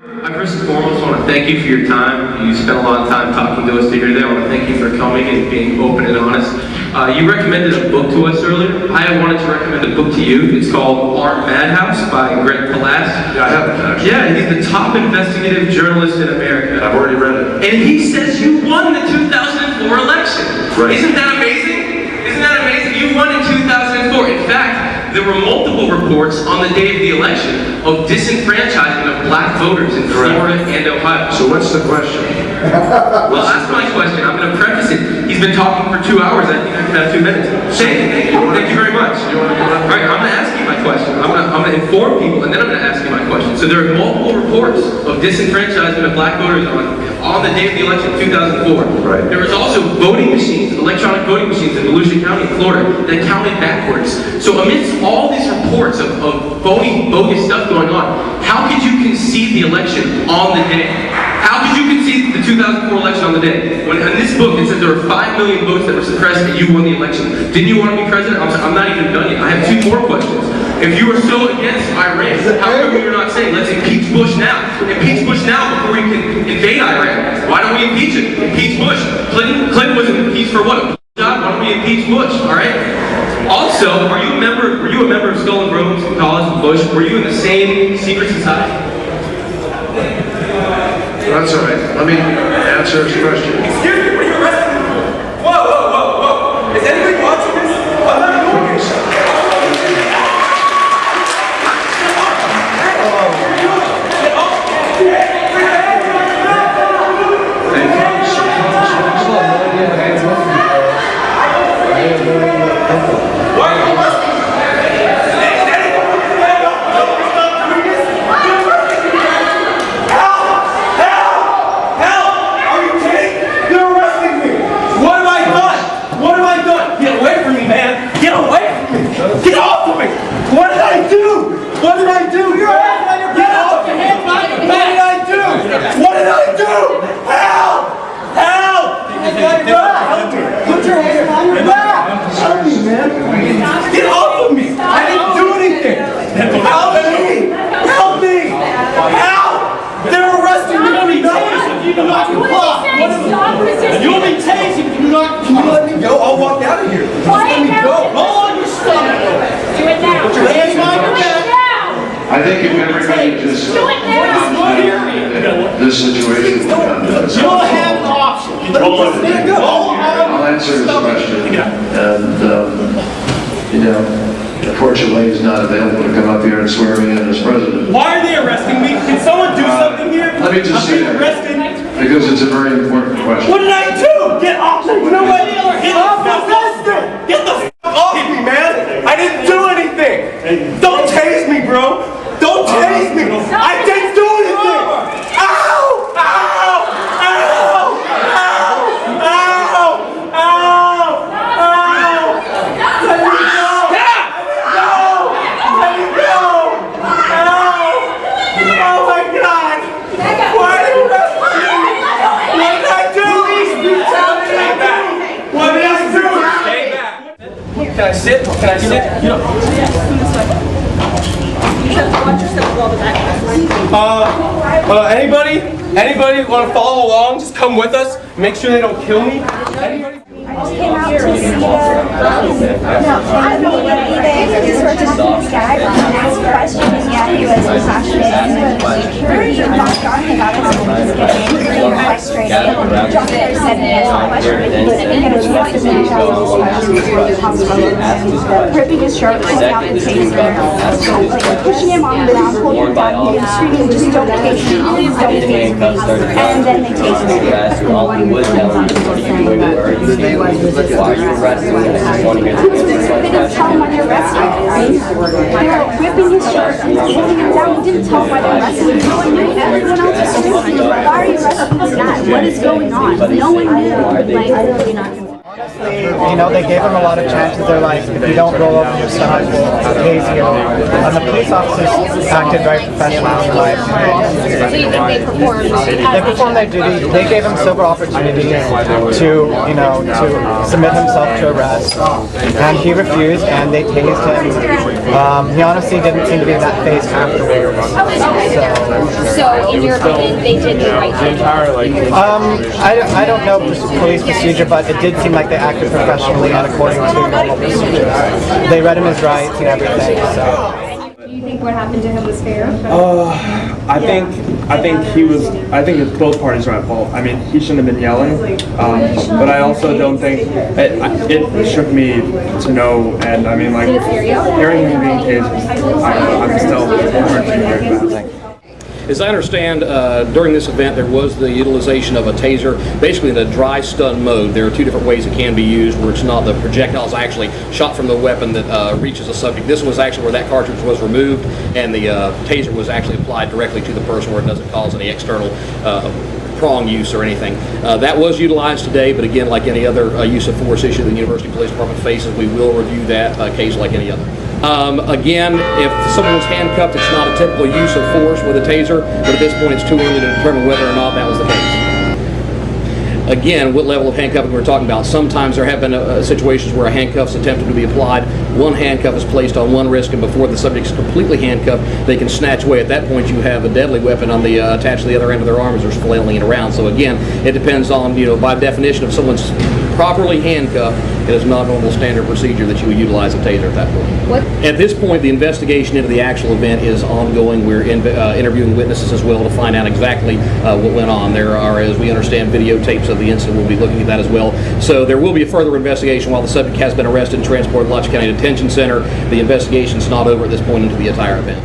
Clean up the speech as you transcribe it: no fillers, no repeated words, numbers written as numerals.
I first and foremost want to thank you for your time. You spent a lot of time talking to us here today. I want to thank you for coming and being open and honest. You recommended a book to us earlier. I wanted to recommend a book to you. It's called Art Madhouse by Greg Palast. Yeah, I haven't actually. Yeah, he's the top investigative journalist in America. I've already read it. And he says you won the 2004 election. Right. Isn't that amazing? Isn't that amazing? You won in 2004. In fact, there were multiple reports on the day of the election of disenfranchisement of black voters in Florida and Ohio. So what's the question? Well, that's my question. I'm going to preface it. He's been talking for 2 hours. I think I can have 2 minutes. Thank you. Thank you very much. All right, I'm going to ask you my question. I'm going to inform people, and then I'm going to ask you my question. So there are multiple reports of disenfranchisement of black voters on the day of the election, 2004. Right. There was also voting machines, electronic voting machines in Volusia County, Florida, that counted backwards. So amidst all these reports of voting, bogus stuff going on, how could you concede the election on the day? How could you concede the 2004 election on the day? When in this book it says there were 5 million votes that were suppressed and you won the election. Didn't you want to be president? I'm not even done yet. I have 2 more questions. If you were so against Iran, how come you're not saying, let's impeach Bush now? Impeach Bush now before we can invade Iran. Why don't we impeach him? Impeach Bush. Clinton was impeached for what? Why don't we impeach Bush? All right? Also, were you a member of Skull and Bones in college with Bush? Were you in the same secret society? That's all right. Let me answer his question. Excuse me, were you arrested? Whoa. Is anybody watching this? I'm not doing this. Why are you arresting me? Get off of me! What did I do? What did I do? You're on your back! Get off of me! What did I do? What did I do? Help! Help! Help me! Put your hand on your back! Help me, man! Get off of me! I didn't do anything! Help me! Help me! Help! They're arresting me for nothing! If you do not comply, you'll be tased if you do not. Can you let me go? I'll walk out of here. Just let me go. Hold on your stomach. Do it now. Put your hands behind your back. I think if everybody just this situation. You don't have an option. I'll answer his question. And unfortunately, he's not available to come up here and swear me in as president. Why are they arresting me? Can someone do something here? Let me just say that. Arrested. Because it's a very important question. What did I do? Get off me! You know what? Get off me! Get the f off me, man! I didn't do anything! Don't tase me, bro! Don't tase me! I didn't do anything! Ow! Ow! Ow! Ow! Ow! Ow! Ow! Let me go! Let me go! Ow! Oh my God! Why are you arresting me? What did I do? Stay back! What did I do? Stay back! Can I sit? Can I sit? You know. Anybody want to follow along? Just come with us. Make sure they don't kill me. Anybody? Came out to see her. I don't know what either. Just sort of guy and asked questions. Yeah, he was passionate. He talked talking about his getting angry and frustrated. Jumped there, said he has a question, but he couldn't get a chance to finish out his questions before the hospital. Ripping his shirt, pulling out the taser, pushing him on the ground, pulling him down. He was screaming, just don't tase me, please don't tase me. And then they tased him. Why are you arresting me? They didn't tell him why they arrested him. They were ripping his shirt and pulling him down. They didn't tell him why they arrested him. No one knew. Everyone else was doing it. Why are you arresting this guy? What is going on? No one knew. Like, honestly, you know, they gave him a lot of chances. They're like, if you don't roll over your side, we'll tase you. And the police officers acted very professionally in my opinion. So you think they performed? They performed their duty. They gave him several opportunities to, you know, to submit himself to arrest, and he refused, and they tased him. He honestly didn't seem to be in that phase afterwards. So in your opinion, they did the right thing? I don't know police procedure, but it did seem like they acted professionally and according to normal procedures. They read him his rights and everything. So. Do you think what happened to him was fair? I think that both parties are at fault. I mean, he shouldn't have been yelling, but I also don't think it shook me to know. And I mean, like hearing him being tased, I'm still hearing that. As I understand, during this event there was the utilization of a taser, basically in a dry stun mode. There are two different ways it can be used, where it's not the projectiles actually shot from the weapon that reaches the subject. This was actually where that cartridge was removed and the taser was actually applied directly to the person, where it doesn't cause any external prong use or anything. That was utilized today, but again, like any other use of force issue that the University Police Department faces, we will review that case like any other. Again, if someone was handcuffed, it's not a typical use of force with a taser, but at this point it's too early to determine whether or not that was the case. Again, what level of handcuffing we're talking about. Sometimes there have been situations where a handcuff is attempted to be applied. One handcuff is placed on one wrist, and before the subject is completely handcuffed, they can snatch away. At that point, you have a deadly weapon on the attached to the other end of their arm as they're flailing it around. So again, it depends on, you know, by definition, if someone's properly handcuffed, it is not normal standard procedure that you would utilize a taser at that point. What? At this point, the investigation into the actual event is ongoing. We're interviewing witnesses as well to find out exactly what went on. There are, as we understand, videotapes of the incident. We'll be looking at that as well. So there will be a further investigation. While the subject has been arrested and transported to Lodge County Detention Center, the investigation is not over at this point into the entire event.